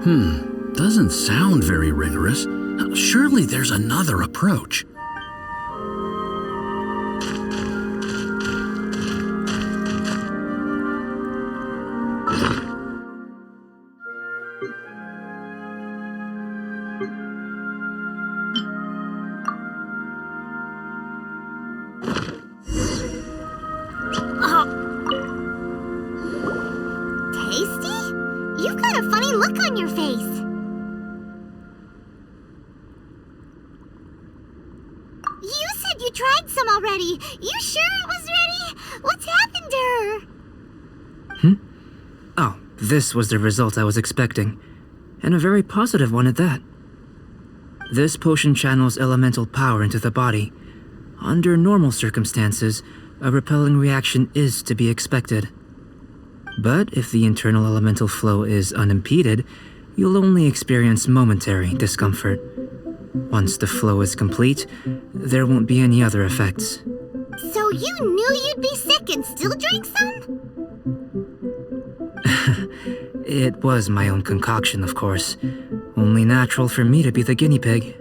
Doesn't sound very rigorous. Surely there's another approach. You've got a funny look on your face. You said you tried some already. You sure it was ready? What's happened to her? Oh, this was the result I was expecting. And a very positive one at that. This potion channels elemental power into the body. Under normal circumstances, a repelling reaction is to be expected. But if the internal elemental flow is unimpeded, you'll only experience momentary discomfort. Once the flow is complete, there won't be any other effects. So you knew you'd be sick and still drank some? It was my own concoction, of course. Only natural for me to be the guinea pig.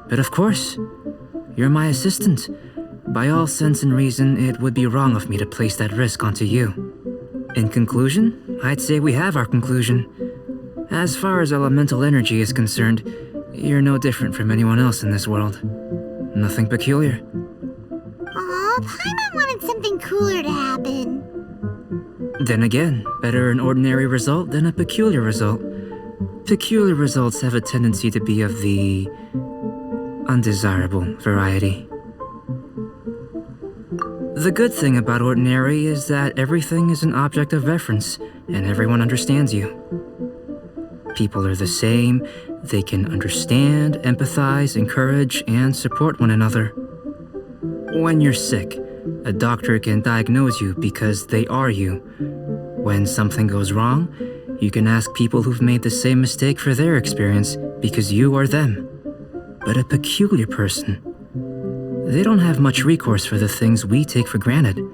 But of course, you're my assistant. By all sense and reason, it would be wrong of me to place that risk onto you. In conclusion, I'd say we have our conclusion. As far as elemental energy is concerned, you're no different from anyone else in this world. Nothing peculiar. Aw, Paimon wanted something cooler to happen. Then again, better an ordinary result than a peculiar result. Peculiar results have a tendency to be of the undesirable variety. The good thing about ordinary is that everything is an object of reference, and everyone understands you. People are the same, they can understand, empathize, encourage, and support one another. When you're sick, a doctor can diagnose you because they are you. When something goes wrong, you can ask people who've made the same mistake for their experience because you are them. But a peculiar person, they don't have much recourse for the things we take for granted.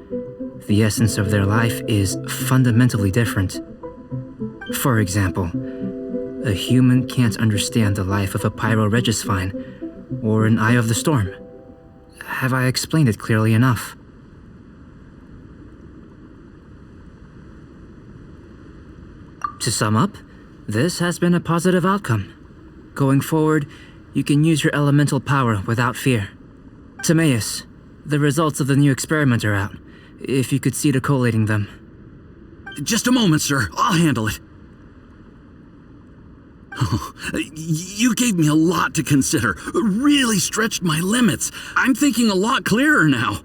The essence of their life is fundamentally different. For example, a human can't understand the life of a pyroregisvine or an eye of the storm. Have I explained it clearly enough? To sum up, this has been a positive outcome. Going forward, you can use your elemental power without fear. Timaeus, the results of the new experiment are out. If you could see to collating them. Just a moment, sir. I'll handle it. Oh, you gave me a lot to consider. Really stretched my limits. I'm thinking a lot clearer now.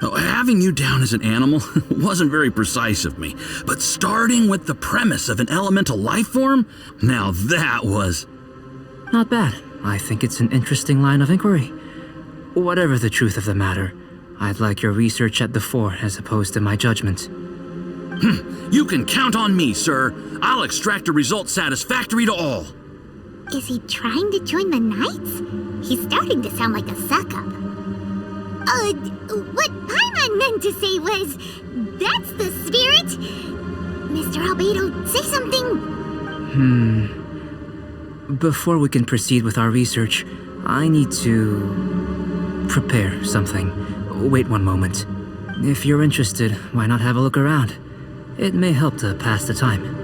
Having you down as an animal wasn't very precise of me, but starting with the premise of an elemental life form, now that was... Not bad. I think it's an interesting line of inquiry. Whatever the truth of the matter, I'd like your research at the fore as opposed to my judgment. You can count on me, sir. I'll extract a result satisfactory to all. Is he trying to join the Knights? He's starting to sound like a suck-up. What Paimon meant to say was, that's the spirit. Mr. Albedo, say something. Before we can proceed with our research, I need to prepare something. Wait one moment. If you're interested, why not have a look around? It may help to pass the time.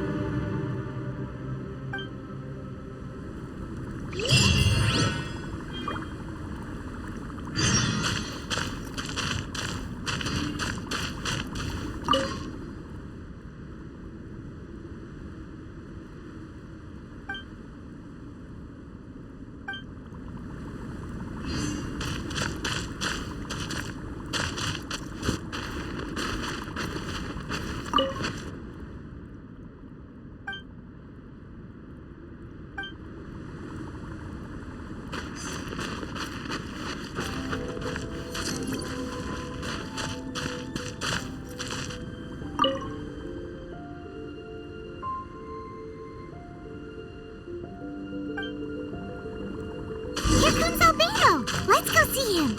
Here comes Albedo. Let's go see him.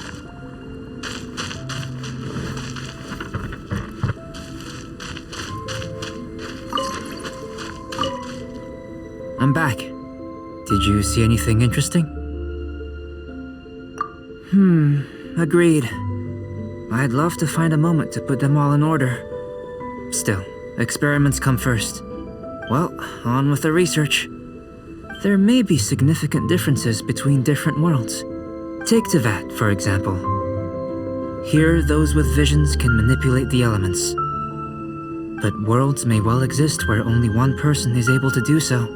I'm back. Did you see anything interesting? Agreed. I'd love to find a moment to put them all in order. Still, experiments come first. Well, on with the research. There may be significant differences between different worlds. Take Tevat, for example. Here, those with visions can manipulate the elements. But worlds may well exist where only one person is able to do so,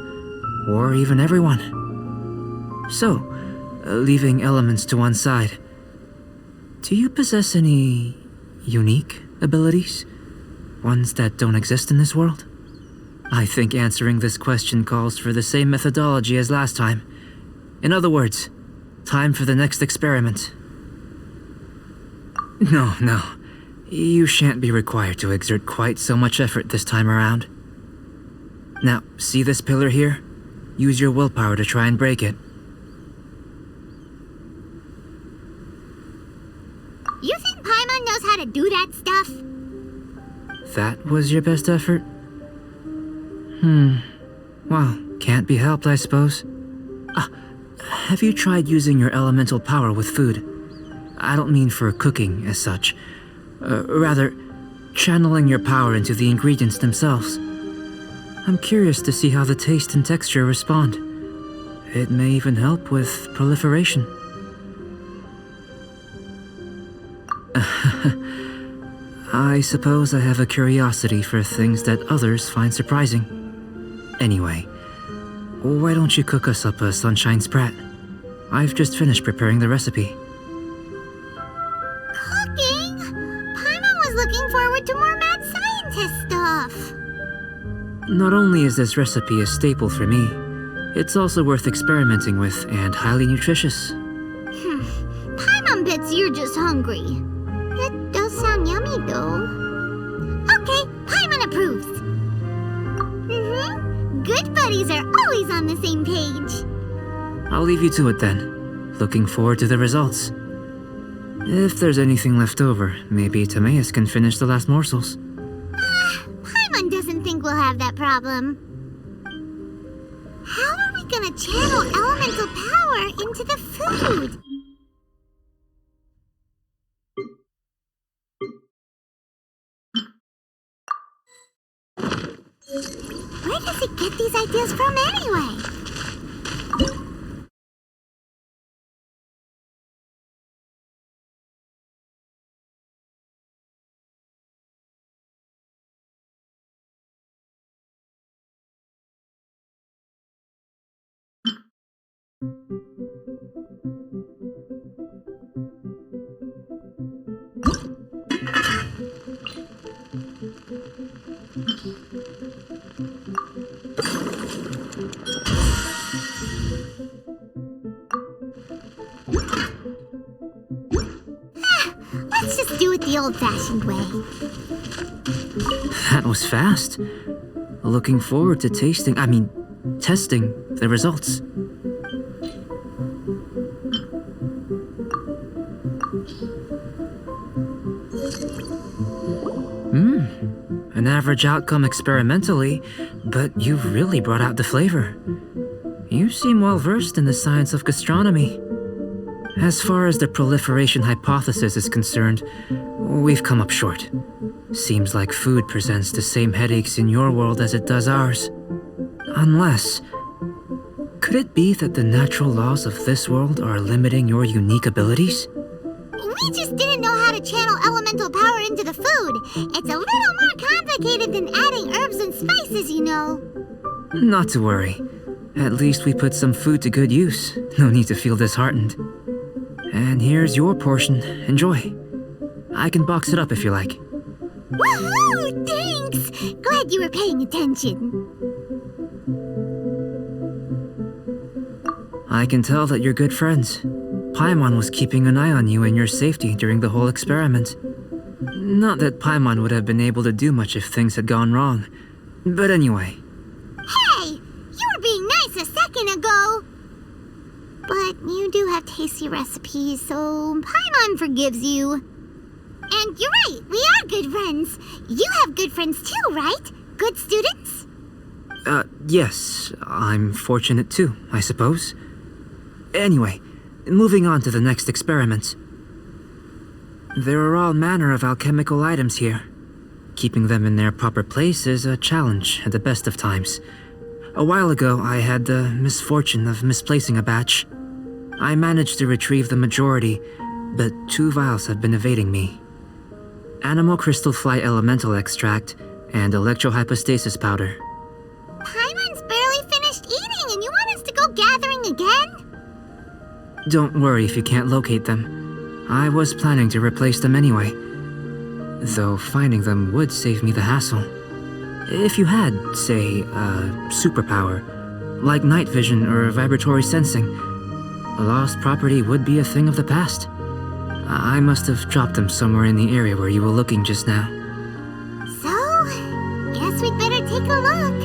or even everyone. So, leaving elements to one side, do you possess any unique abilities? Ones that don't exist in this world? I think answering this question calls for the same methodology as last time. In other words, time for the next experiment. No. You shan't be required to exert quite so much effort this time around. Now, see this pillar here? Use your willpower to try and break it. You think Paimon knows how to do that stuff? That was your best effort? Well, can't be helped, I suppose. Have you tried using your elemental power with food? I don't mean for cooking as such. Rather, channeling your power into the ingredients themselves. I'm curious to see how the taste and texture respond. It may even help with proliferation. I suppose I have a curiosity for things that others find surprising. Anyway, why don't you cook us up a sunshine sprat? I've just finished preparing the recipe. Cooking? Paimon was looking forward to more mad scientist stuff. Not only is this recipe a staple for me, it's also worth experimenting with and highly nutritious. Paimon bets you're just hungry. It does sound yummy, though. Okay, Paimon approves. Good buddies are always on the same page. I'll leave you to it then. Looking forward to the results. If there's anything left over, maybe Timaeus can finish the last morsels. Paimon doesn't think we'll have that problem. How are we gonna channel elemental power into the food? Where does it get these ideas from anyway? Let's just do it the old-fashioned way. That was fast. Looking forward to testing the results. An average outcome experimentally, but you've really brought out the flavor. You seem well versed in the science of gastronomy. As far as the proliferation hypothesis is concerned, we've come up short. Seems like food presents the same headaches in your world as it does ours. Unless... could it be that the natural laws of this world are limiting your unique abilities? We just didn't know how to channel elemental power into the food. It's a little more complicated than adding herbs and spices, you know. Not to worry. At least we put some food to good use. No need to feel disheartened. And here's your portion. Enjoy. I can box it up if you like. Woohoo! Thanks! Glad you were paying attention. I can tell that you're good friends. Paimon was keeping an eye on you and your safety during the whole experiment. Not that Paimon would have been able to do much if things had gone wrong. But anyway. Hey! You were being nice a second ago! But you do have tasty recipes, so Paimon forgives you. And you're right, we are good friends. You have good friends too, right? Good students? Yes, I'm fortunate too, I suppose. Anyway, moving on to the next experiment. There are all manner of alchemical items here. Keeping them in their proper place is a challenge at the best of times. A while ago, I had the misfortune of misplacing a batch. I managed to retrieve the majority, but 2 vials have been evading me. Animal crystal fly elemental extract and electrohypostasis powder. Paimon's barely finished eating and you want us to go gathering again? Don't worry if you can't locate them. I was planning to replace them anyway. Though finding them would save me the hassle. If you had, say, a superpower, like night vision or vibratory sensing, a lost property would be a thing of the past. I must have dropped them somewhere in the area where you were looking just now. So, guess we'd better take a look.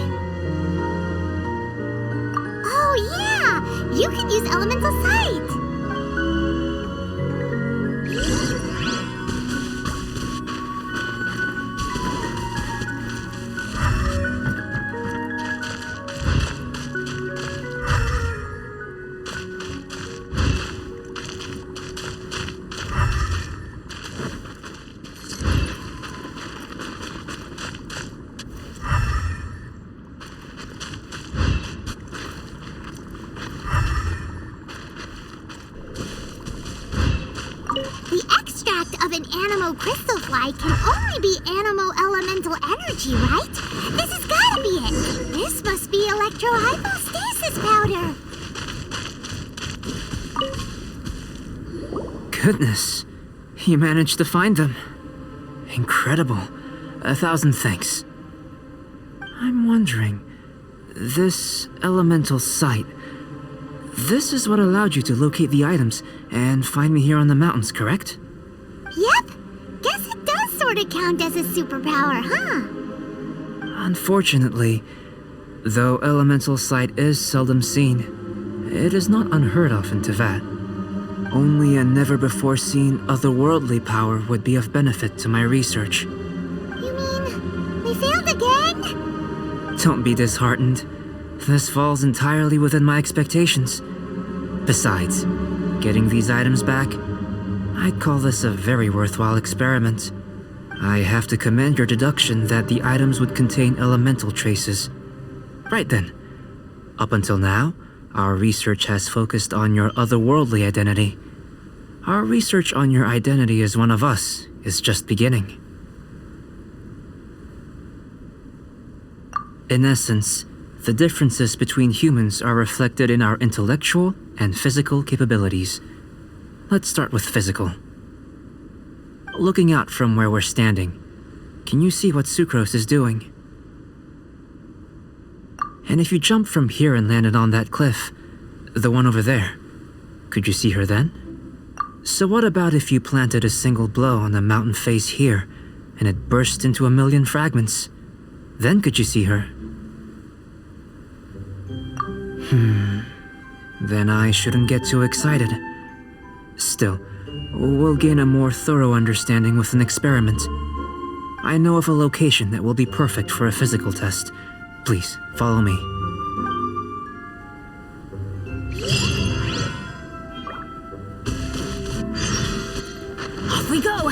Oh yeah, you could use elemental sight. Of an animal crystal fly can only be animal elemental energy, right? This has gotta be it. This must be electrohypostasis powder. Goodness, you managed to find them. Incredible. 1,000 thanks. I'm wondering, this elemental sight, this is what allowed you to locate the items and find me here on the mountains, correct? Yep. Guess it does sort of count as a superpower, huh? Unfortunately, though elemental sight is seldom seen, it is not unheard of in Teyvat. Only a never-before-seen otherworldly power would be of benefit to my research. You mean we failed again? Don't be disheartened. This falls entirely within my expectations. Besides, getting these items back, I'd call this a very worthwhile experiment. I have to commend your deduction that the items would contain elemental traces. Right then. Up until now, our research has focused on your otherworldly identity. Our research on your identity as one of us is just beginning. In essence, the differences between humans are reflected in our intellectual and physical capabilities. Let's start with physical. Looking out from where we're standing, can you see what Sucrose is doing? And if you jumped from here and landed on that cliff, the one over there, could you see her then? So what about if you planted a single blow on the mountain face here, and it burst into 1,000,000 fragments? Then could you see her? Then I shouldn't get too excited. Still, we'll gain a more thorough understanding with an experiment. I know of a location that will be perfect for a physical test. Please, follow me. Off we go!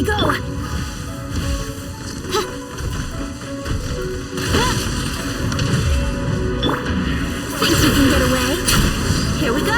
we go! Think you can get away? Here we go!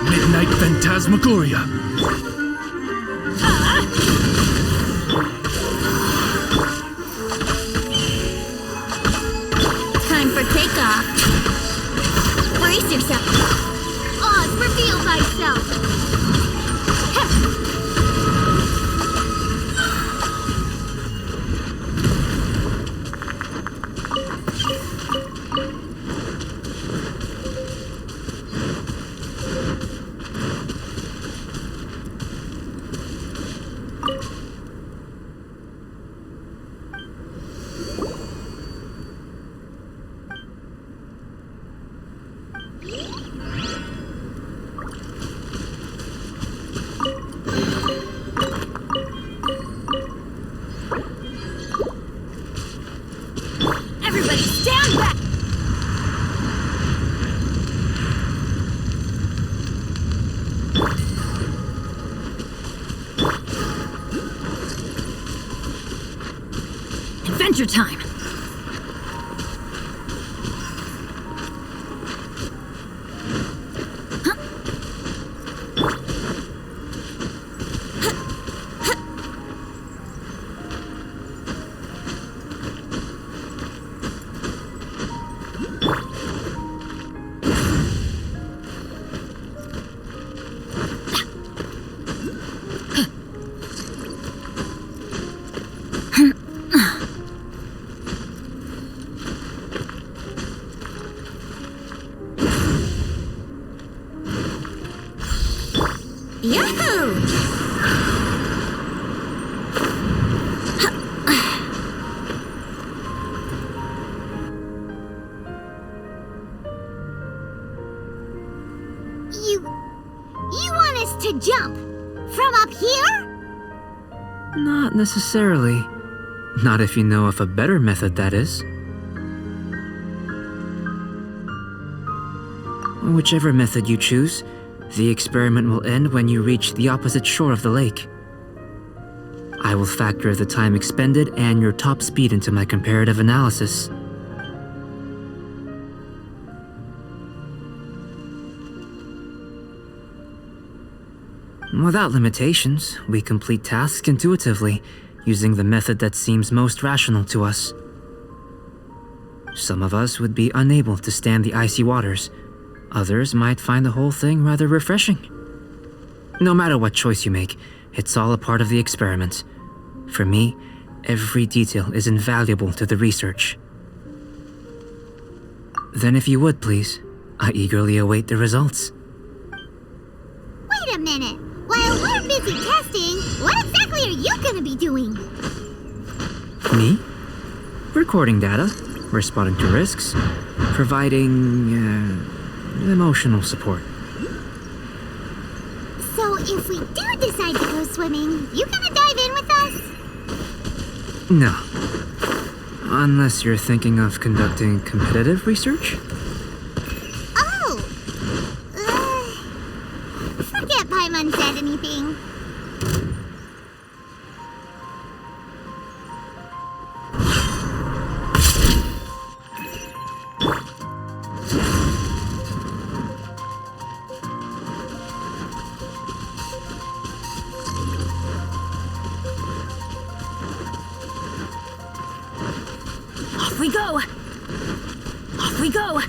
Midnight Phantasmagoria. Time for takeoff. Brace yourself. Oz, reveal thyself. Everybody stand back! Adventure time! Yahoo! You want us to jump? From up here? Not necessarily. Not if you know of a better method, that is. Whichever method you choose, the experiment will end when you reach the opposite shore of the lake. I will factor the time expended and your top speed into my comparative analysis. Without limitations, we complete tasks intuitively, using the method that seems most rational to us. Some of us would be unable to stand the icy waters. Others might find the whole thing rather refreshing. No matter what choice you make, it's all a part of the experiment. For me, every detail is invaluable to the research. Then if you would, please, I eagerly await the results. Wait a minute. While we're busy testing, what exactly are you gonna be doing? Me? Recording data, responding to risks, providing, emotional support. So if we do decide to go swimming, you gonna dive in with us? No. Unless you're thinking of conducting competitive research? Oh! Forget Paimon said anything. Off we go! Off we go!